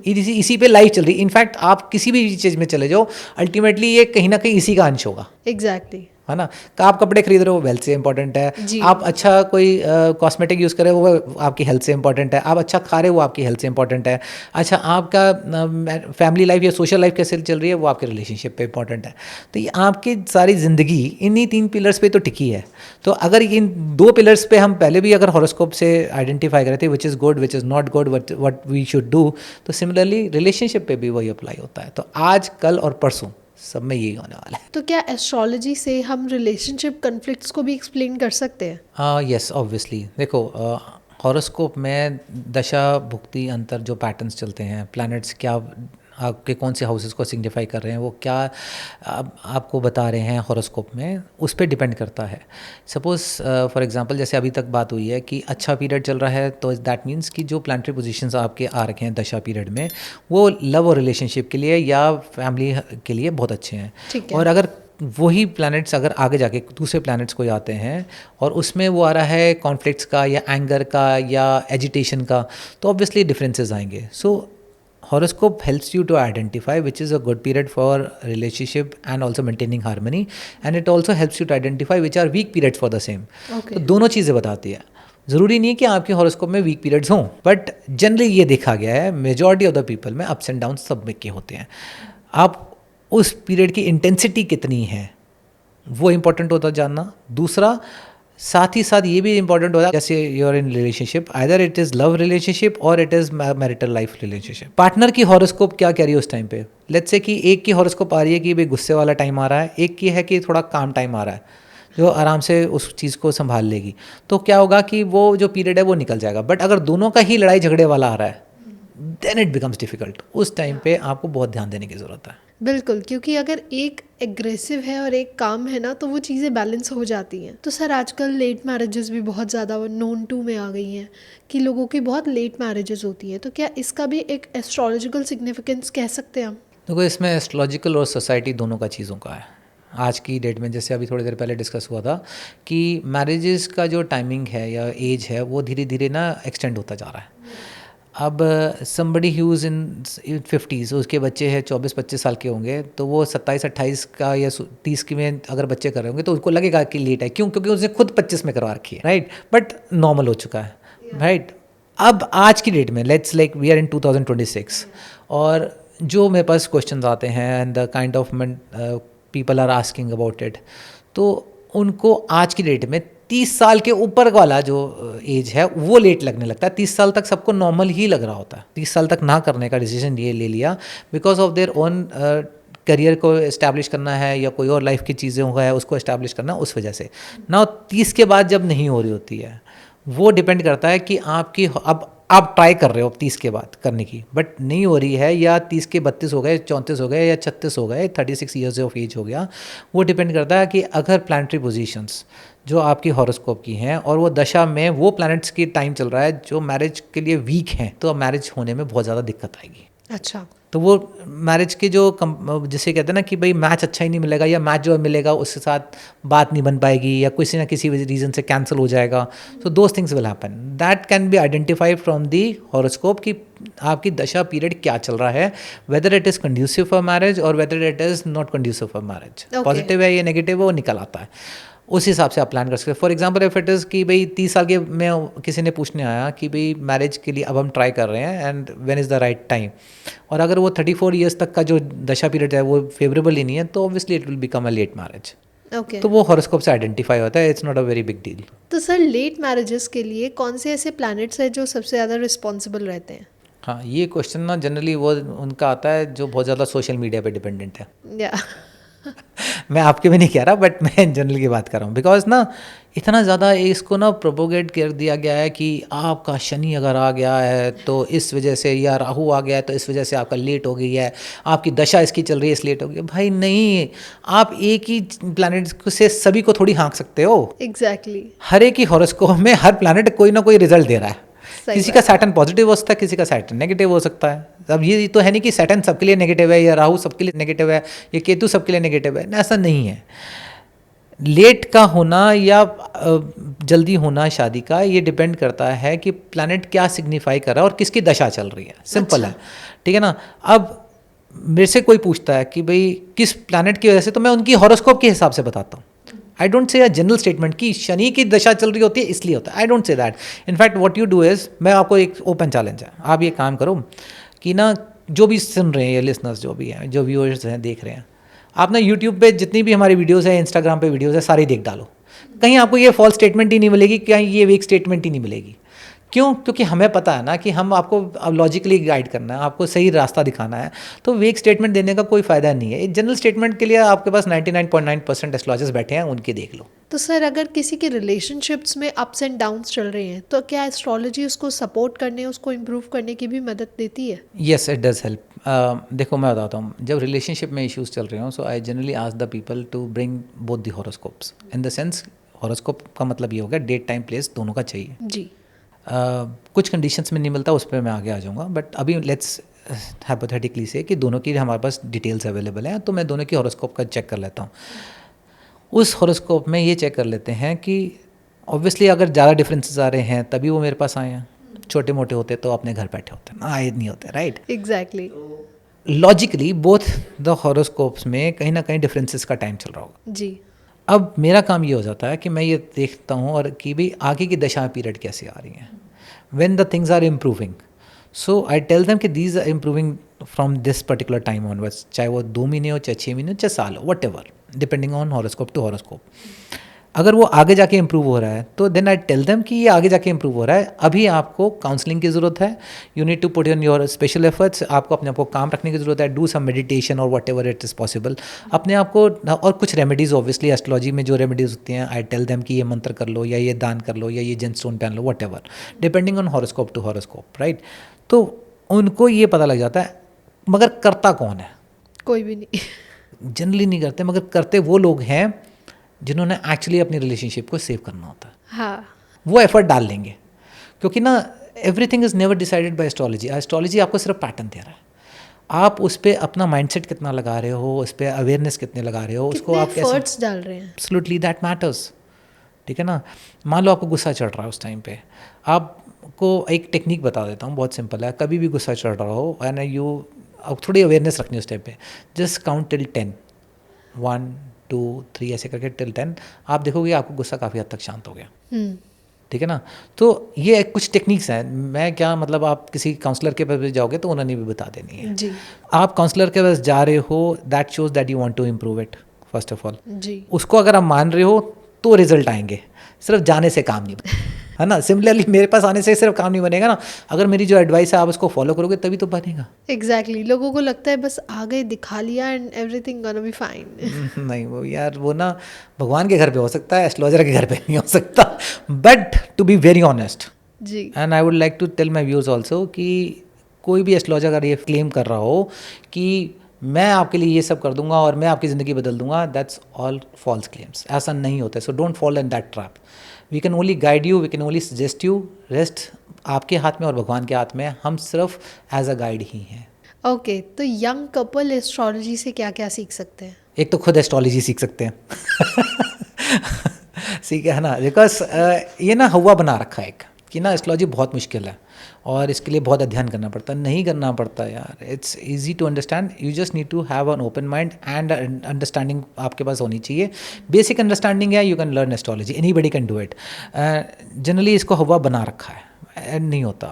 इसी पे लाइफ चल रही है. इनफैक्ट आप किसी भी चीज़ में चले जाओ, अल्टीमेटली ये कहीं ना कहीं इसी का अंश होगा. एग्जैक्टली. है ना. आप कपड़े खरीद रहे हो, वेल्थ से इंपॉर्टेंट है. जी. आप अच्छा कोई कॉस्मेटिक यूज़ कर रहे हो, वो आपकी हेल्थ से इंपॉर्टेंट है. आप अच्छा खा रहे हो, वो आपकी हेल्थ से इंपॉर्टेंट है. अच्छा, आपका फैमिली लाइफ या सोशल लाइफ कैसे चल रही है, वो आपके रिलेशनशिप पे इंपॉर्टेंट है. तो ये आपकी सारी ज़िंदगी इन्हीं 3 पिलर्स पे तो टिकी है. तो अगर इन 2 पिलर्स पे हम पहले भी अगर हॉरोस्कोप से आइडेंटिफाई करे थे which is good, which is not good, what we should do, तो सिमिलरली रिलेशनशिप पे भी वही अप्लाई होता है. तो आज, कल और परसों सब में यही होने वाला है. तो क्या एस्ट्रोलॉजी से हम रिलेशनशिप कॉन्फ्लिक्ट्स को भी एक्सप्लेन कर सकते हैं? Yes, obviously. देखो, हॉरोस्कोप में दशा भुक्ति अंतर जो पैटर्न्स चलते हैं, प्लैनेट्स क्या आपके कौन से हाउसेस को सिग्निफाई कर रहे हैं, वो क्या आपको बता रहे हैं हॉरोस्कोप में, उस पर डिपेंड करता है. सपोज़ फॉर एग्जांपल, जैसे अभी तक बात हुई है कि अच्छा पीरियड चल रहा है, तो दैट मीन्स कि जो प्लानिटरी पोजीशंस आपके आ रखे हैं दशा पीरियड में, वो लव और रिलेशनशिप के लिए या फैमिली के लिए बहुत अच्छे हैं. और अगर वही प्लैनेट्स अगर आगे जाके दूसरे प्लैनेट्स कोई आते हैं और उसमें वो आ रहा है कॉन्फ्लिक्ट्स का या एंगर का या एजिटेशन का, तो ऑब्वियसली डिफरेंसेस आएंगे. सो horoscope helps you to identify which is a good period for relationship and also maintaining harmony, and it also helps you to identify which are weak periods for the same. तो दोनों चीज़ें बताती है. ज़रूरी नहीं है कि आपके हॉरोस्कोप में वीक पीरियड्स हों, बट जनरली ये देखा गया है मेजॉरिटी ऑफ द पीपल में अप्स एंड डाउन सब में के होते हैं. आप उस पीरियड की इंटेंसिटी कितनी है वो इम्पोर्टेंट होता जानना. दूसरा, साथ ही साथ ये भी इंपॉर्टेंट होता है, जैसे you're in relationship, either it is love relationship और it is marital life relationship. Partner की हॉरोस्कोप क्या कह रही है उस टाइम पे. लेट्स से कि एक की हॉरोस्कोप आ रही है कि भाई गुस्से वाला टाइम आ रहा है, एक की है कि थोड़ा काम टाइम आ रहा है जो आराम से उस चीज़ को संभाल लेगी. तो क्या होगा कि वो जो पीरियड है वो निकल जाएगा. बट अगर दोनों का ही लड़ाई झगड़े वाला आ रहा है, देन इट बिकम्स डिफिकल्ट. उस टाइम पे आपको बहुत ध्यान देने की ज़रूरत है. बिल्कुल, क्योंकि अगर एक एग्रेसिव है और एक काम है ना, तो वो चीज़ें बैलेंस हो जाती हैं. तो सर, आजकल लेट मैरिजेस भी बहुत ज़्यादा नोन टू में आ गई हैं कि लोगों की बहुत लेट मैरिजेस होती हैं. तो क्या इसका भी एक एस्ट्रोलॉजिकल सिग्निफिकेंस कह सकते हैं हम? देखो, इसमें एस्ट्रोलॉजिकल और सोसाइटी दोनों का चीज़ों का है. आज की डेट में, जैसे अभी थोड़ी देर पहले डिस्कस हुआ था कि मैरिजेस का जो टाइमिंग है या एज है वो धीरे धीरे ना एक्सटेंड होता जा रहा है. अब somebody who's इन 50s, उसके बच्चे हैं 24-25 साल के होंगे, तो वो 27-28 का या 30 की में अगर बच्चे कर रहे होंगे तो उनको लगेगा कि लेट है। क्यों? क्योंकि उसने खुद 25 में करवा रखी है, राइट? बट नॉर्मल हो चुका है, राइट? अब आज की डेट में let's like we are in 2026 और जो मेरे पास क्वेश्चंस आते हैं and the kind of people are asking about it, तो उनको आज की डेट में 30 साल के ऊपर वाला जो एज है वो लेट लगने लगता है। 30 साल तक सबको नॉर्मल ही लग रहा होता है। 30 साल तक ना करने का डिसीजन ये ले लिया because of their own career को इस्टेब्लिश करना है या कोई और लाइफ की चीज़ें हो है उसको इस्टेब्लिश करना, उस वजह से ना 30 के बाद जब नहीं हो रही होती है वो डिपेंड करता है कि आपकी अब आप ट्राई कर रहे हो 30 के बाद करने की बट नहीं हो रही है, या 30 के 32 हो गए, 34 हो गए या 36 हो गए, 36 ईयर्स ऑफ एज हो गया। वो डिपेंड करता है कि अगर प्लानिटरी पोजीशंस जो आपकी हॉरोस्कोप की हैं और वो दशा में वो प्लैनेट्स की टाइम चल रहा है जो मैरिज के लिए वीक हैं, तो अब मैरिज होने में बहुत ज़्यादा दिक्कत आएगी। अच्छा, तो वो मैरिज के जो जिसे कहते हैं ना कि भाई मैच अच्छा ही नहीं मिलेगा या मैच जो मिलेगा उसके साथ बात नहीं बन पाएगी या किसी ना किसी रीज़न से कैंसिल हो जाएगा। So those things will happen. That can be identified from the horoscope कि आपकी दशा पीरियड क्या चल रहा है, whether it is conducive for marriage और whether it is not conducive for marriage. Positive है या नेगेटिव है वो निकल आता है, उस हिसाब से आप प्लान कर सकते हैं। For example if it is कि भाई 30 साल के में किसी ने पूछने आया कि भाई मैरिज के लिए अब हम ट्राई कर रहे हैं and when is the right time, और अगर वो 34 ईयर्स तक का जो दशा पीरियड है वो फेवरेबल ही नहीं है, तो obviously it will become a late marriage. Okay. तो वो हॉरोस्कोप से आइडेंटिफाई होता है, it's not a very big deal. तो सर लेट मैरिजेस के लिए कौन से ऐसे प्लैनेट्स हैं जो सबसे ज़्यादा रिस्पॉन्सिबल रहते हैं? हाँ, ये क्वेश्चन ना जनरली वो उनका आता है जो बहुत ज़्यादा सोशल मीडिया पे डिपेंडेंट है। या मैं आपके भी नहीं कह रहा बट मैं जनरल की बात कर रहा हूँ, बिकॉज ना इतना ज़्यादा इसको ना प्रोपोगेट कर दिया गया है कि आपका शनि अगर आ गया है तो इस वजह से, या राहु आ गया है तो इस वजह से आपका लेट हो गई है, आपकी दशा इसकी चल रही है इस लेट हो गई है। भाई नहीं, आप एक ही प्लैनेट से सभी को थोड़ी हाँक सकते हो। एग्जैक्टली। हर एक ही हॉरोस्कोप में हर प्लैनेट कोई ना कोई रिजल्ट दे रहा है। सही किसी बात का सैटर्न पॉजिटिव हो सकता है, किसी का सैटर्न नेगेटिव हो सकता है। अब ये तो है नहीं कि सैटर्न सबके लिए नेगेटिव है या राहु सबके लिए नेगेटिव है या केतु सबके लिए नेगेटिव है, ऐसा नहीं है। लेट का होना या जल्दी होना शादी का ये डिपेंड करता है कि प्लैनेट क्या सिग्निफाई कर रहा है और किसकी दशा चल रही है। सिंपल है, ठीक है ना। अब मेरे से कोई पूछता है कि भाई किस प्लैनेट की वजह से, तो मैं उनकी हॉरोस्कोप के हिसाब से बताता हूँ। I don't say a general statement कि शनि की दशा चल रही होती है इसलिए होता है, I don't say that. In fact what you do is, मैं आपको एक ओपन चैलेंज है, आप ये काम करो कि ना जो भी सुन रहे हैं ये लिसनर्स जो भी हैं, जो व्यूअर्स हैं, देख रहे हैं, आप ना यूट्यूब पे जितनी भी हमारी वीडियोस है, इंस्टाग्राम पे वीडियोस है, सारी देख डालो। कहीं आपको ये फॉल्स स्टेटमेंट ही नहीं मिलेगी, कहीं ये वीक स्टेटमेंट ही नहीं मिलेगी। क्यों? क्योंकि हमें पता है ना कि हम आपको लॉजिकली गाइड करना है, आपको सही रास्ता दिखाना है, तो वीक स्टेटमेंट देने का कोई फ़ायदा नहीं है। एक जनरल स्टेटमेंट के लिए आपके पास 99.9% एस्ट्रोलॉजर्स बैठे हैं, उनके देख लो। तो सर अगर किसी के रिलेशनशिप्स में अप्स एंड डाउन्स चल रहे हैं तो क्या एस्ट्रोलॉजी उसको सपोर्ट करने, उसको इम्प्रूव करने की भी मदद देती है? Yes, it does help. देखो मैं बताता हूँ, जब रिलेशनशिप में इश्यूज चल रहे हों, so I generally ask the people to bring both the horoscopes. In the sense horoscope का मतलब ये हो गया डेट टाइम प्लेस दोनों का चाहिए। जी। कुछ कंडीशंस में नहीं मिलता, उस पर मैं आगे आ जाऊँगा, बट अभी लेट्स हाइपोथेटिकली से कि दोनों की हमारे पास डिटेल्स अवेलेबल हैं, तो मैं दोनों की हॉरोस्कोप का चेक कर लेता हूँ। उस हॉरोस्कोप में ये चेक कर लेते हैं कि ऑब्वियसली अगर ज़्यादा डिफरेंसेस आ रहे हैं तभी वो मेरे पास आए हैं, छोटे मोटे होते तो अपने घर बैठे होते ना, आए नहीं होते, right? Exactly. Logically both the horoscopes में कहीं ना कहीं डिफरेंसेस का टाइम चल रहा होगा। जी। अब मेरा काम ये हो जाता है कि मैं ये देखता हूँ और कि भाई आगे की दशा पीरियड कैसे आ रही हैं, when the things are improving, so I tell them कि these are improving from this particular time onwards, चाहे वो 2 महीने हो, चाहे 6 महीने हो, चाहे साल हो, whatever, depending on horoscope to horoscope. अगर वो आगे जाके इम्प्रूव हो रहा है तो देन आई टेल देम कि ये आगे जाके इम्प्रूव हो रहा है, अभी आपको काउंसलिंग की ज़रूरत है, you need to put in your special efforts, आपको अपने आप को काम रखने की ज़रूरत है, डू सम मेडिटेशन और whatever it is possible अपने आप को, और कुछ रेमेडीज़ ऑब्वियसली एस्ट्रोलॉजी में जो रेमेडीज़ होती हैं, आई टेल देम कि ये मंत्र कर लो या ये दान कर लो या ये जेमस्टोन पहन लो, whatever, depending on horoscope to horoscope, right? तो उनको ये पता लग जाता है, मगर करता कौन है? कोई भी नहीं। जनरली नहीं करते, मगर करते वो लोग हैं जिन्होंने एक्चुअली अपनी रिलेशनशिप को सेव करना होता है। हाँ। वो एफर्ट डाल लेंगे, क्योंकि ना everything is never decided by astrology. Astrology आपको सिर्फ पैटर्न दे रहा है, आप उस पर अपना माइंडसेट कितना लगा रहे हो, उस पर अवेयरनेस कितने लगा रहे हो, उसको आप कैसे एफर्ट्स डाल रहे हैं। एब्सोल्युटली दैट मैटर्स, ठीक है ना। मान लो आपको गुस्सा चढ़ रहा है उस टाइम पे, आपको एक टेक्निक बता देता हूँ, बहुत सिंपल है। कभी भी गुस्सा चढ़ रहा हो एंड अब थोड़ी अवेयरनेस रखनी है उस टाइम पे, जस्ट काउंट टिल 10, 1 2 3 ऐसे करके टिल 10, आप देखोगे आपको गुस्सा काफ़ी हद तक शांत हो गया। ठीक है ना। तो ये कुछ टेक्निक्स हैं, मैं क्या मतलब आप किसी काउंसलर के पास जाओगे तो उन्होंने भी बता देनी है जी। आप काउंसलर के पास जा रहे हो, that shows that you want to improve it first of all. जी। उसको अगर आप मान रहे हो तो रिजल्ट आएंगे, सिर्फ जाने से काम नहीं है ना। सिमिलरली मेरे पास आने से सिर्फ काम नहीं बनेगा ना, अगर मेरी जो एडवाइस है आप उसको फॉलो करोगे तभी तो बनेगा। एग्जैक्टली लोगों को लगता है बस आ गए दिखा लिया and everything gonna be fine. नहीं वो यार वो ना भगवान के घर पे हो सकता है, एस्ट्रोलॉजर के घर पे नहीं हो सकता। But to be very honest जी। And I would like to tell my views also कि कोई भी एस्ट्रोलॉजर अगर ये क्लेम कर रहा हो कि मैं आपके लिए ये सब कर दूंगा और मैं आपकी ज़िंदगी बदल दूंगा, दैट्स ऑल फॉल्स क्लेम्स। ऐसा नहीं होता है, so don't follow in that trap. We can only guide you, we can only suggest you, rest आपके हाथ में और भगवान के हाथ में, हम सिर्फ एज अ गाइड ही हैं। ओके, तो यंग कपल एस्ट्रोलॉजी से क्या क्या सीख सकते हैं? एक तो खुद एस्ट्रोलॉजी सीख सकते हैं सीख है ना, बिकॉज ये ना हवा बना रखा है एक कि ना एस्ट्रोलॉजी बहुत मुश्किल है और इसके लिए बहुत अध्ययन करना पड़ता है। नहीं करना पड़ता यार, it's easy to understand, you just need to have an open mind and understanding आपके पास होनी चाहिए। बेसिक अंडरस्टैंडिंग है, you can learn astrology, anybody can do it. Generally इसको हवा बना रखा है, नहीं होता।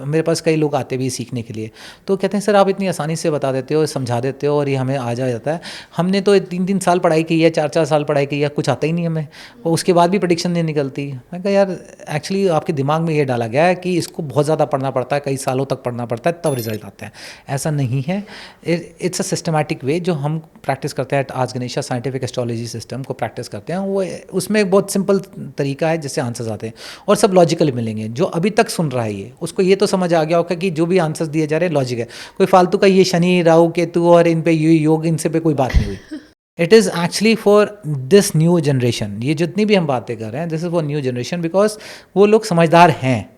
मेरे पास कई लोग आते भी सीखने के लिए तो कहते हैं सर आप इतनी आसानी से बता देते हो, समझा देते हो और ये हमें आ जाता है। हमने तो 3-3 साल पढ़ाई की है, 4-4 साल पढ़ाई की है, कुछ आता ही नहीं हमें, और उसके बाद भी प्रेडिक्शन नहीं निकलती। मैं कहा यार एक्चुअली आपके दिमाग में ये डाला गया है कि इसको बहुत ज़्यादा पढ़ना पड़ता है, कई सालों तक पढ़ना पड़ता है तब रिजल्ट आते हैं। ऐसा नहीं है, इट्स अ सिस्टमैटिक वे जो हम प्रैक्टिस करते हैं आज गणेशा साइंटिफिक एस्ट्रोलॉजी सिस्टम को प्रैक्टिस करते हैं। वो उसमें एक बहुत सिंपल तरीका है जिससे आंसर्स आते हैं और सब लॉजिकल मिलेंगे। जो अभी तक सुन रहा है ये उसको ये तो समझ आ गया होगा कि जो भी आंसर्स दिए जा रहे हैं लॉजिक है, कोई फालतू का ये शनि राहु केतु और इन पे योग इनसे पे कोई बात नहीं हुई। It is actually for this new generation, ये जितनी भी हम बातें कर रहे हैं this is for new generation, because वो लोग समझदार हैं,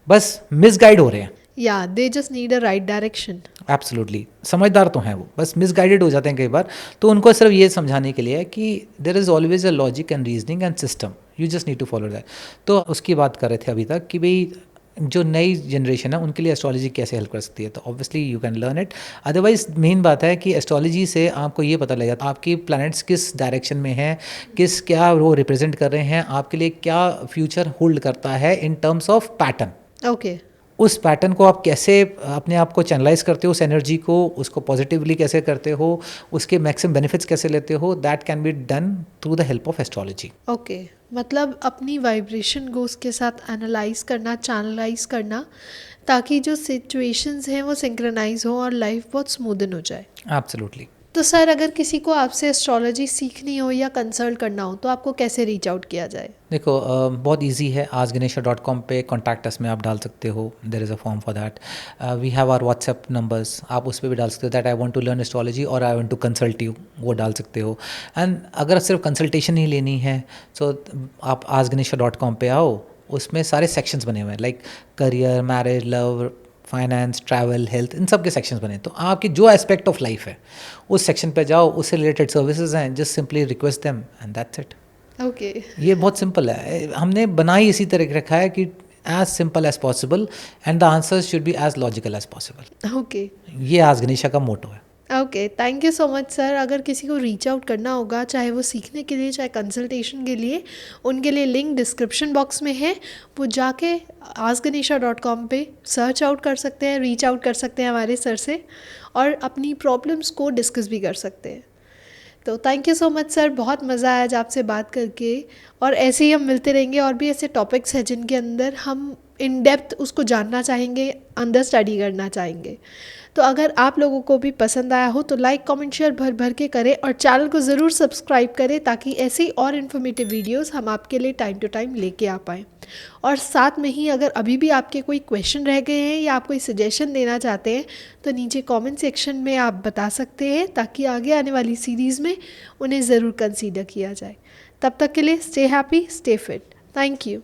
बस मिसगाइड हो रहे हैं। या they just need a right direction. Absolutely, समझदार तो हैं वो, बस मिसगाइडेड हो जाते हैं कई बार। तो उनको सिर्फ ये समझाने के लिए है कि there is always a logic and reasoning and system, you just need to follow that. तो उसकी बात कर रहे थे अभी तक कि भाई जो नई जनरेशन है उनके लिए एस्ट्रोलॉजी कैसे हेल्प कर सकती है। तो obviously you can learn it. Otherwise main बात है कि एस्ट्रोलॉजी से आपको ये पता लगेगा आपकी प्लैनेट्स किस डायरेक्शन में हैं, किस क्या वो रिप्रेजेंट कर रहे हैं, आपके लिए क्या फ्यूचर होल्ड करता है इन टर्म्स ऑफ पैटर्न। ओके। उस पैटर्न को आप कैसे अपने आप को चैनलाइज करते हो, उस एनर्जी को उसको पॉजिटिवली कैसे करते हो, उसके मैक्सिमम बेनिफिट्स कैसे लेते हो, that can be done through the help of astrology. Okay, मतलब अपनी वाइब्रेशन को उसके साथ एनालाइज करना, चैनलाइज करना, ताकि जो सिचुएशंस हैं वो सिंक्रोनाइज हो और लाइफ बहुत स्मूदन हो जाए। एब्सोल्युटली। तो सर अगर किसी को आपसे एस्ट्रोलॉजी सीखनी हो या कंसल्ट करना हो तो आपको कैसे रीच आउट किया जाए? देखो बहुत इजी है, askganesha.com पे कॉन्टैक्ट अस में आप डाल सकते हो, there is a form for that. We have our WhatsApp numbers, आप उस पर भी डाल सकते हो that I want to learn astrology और I want to consult you, वो डाल सकते हो। एंड अगर सिर्फ कंसल्टेशन ही लेनी है सो आप askganesha.com पे आओ, उसमें सारे सेक्शंस बने हुए हैं like career, marriage, love, finance, travel, health, इन सब के सेक्शंस बने। तो आपकी जो एस्पेक्ट ऑफ लाइफ है उस सेक्शन पे जाओ, उससे रिलेटेड सर्विसेज हैं, just simply request them and that's it. Okay. ये बहुत सिंपल है, हमने बना ही इसी तरह रखा है कि as simple as possible and the answers should be as logical as possible. Okay. ये आज गणेशा का मोटो है। Okay, thank you so much sir. अगर किसी को रीच आउट करना होगा, चाहे वो सीखने के लिए चाहे कंसल्टेशन के लिए, उनके लिए लिंक डिस्क्रिप्शन बॉक्स में है, वो जाके askganesha.com पे सर्च आउट कर सकते हैं, रीच आउट कर सकते हैं हमारे सर से और अपनी प्रॉब्लम्स को डिस्कस भी कर सकते हैं। तो thank you so much sir, बहुत मज़ा आया आज आपसे बात करके, और ऐसे ही हम मिलते रहेंगे। और भी ऐसे टॉपिक्स हैं जिनके अंदर हम इन डेप्थ उसको जानना चाहेंगे, अंदर स्टडी करना चाहेंगे। तो अगर आप लोगों को भी पसंद आया हो तो लाइक कमेंट शेयर भर भर के करें और चैनल को ज़रूर सब्सक्राइब करें ताकि ऐसी और इन्फॉर्मेटिव वीडियोस हम आपके लिए टाइम टू टाइम लेके आ पाएँ। और साथ में ही अगर अभी भी आपके कोई क्वेश्चन रह गए हैं या आप कोई सजेशन देना चाहते हैं तो नीचे कमेंट सेक्शन में आप बता सकते हैं ताकि आगे आने वाली सीरीज़ में उन्हें ज़रूर कंसीडर किया जाए। तब तक के लिए stay happy, stay fit. Thank you.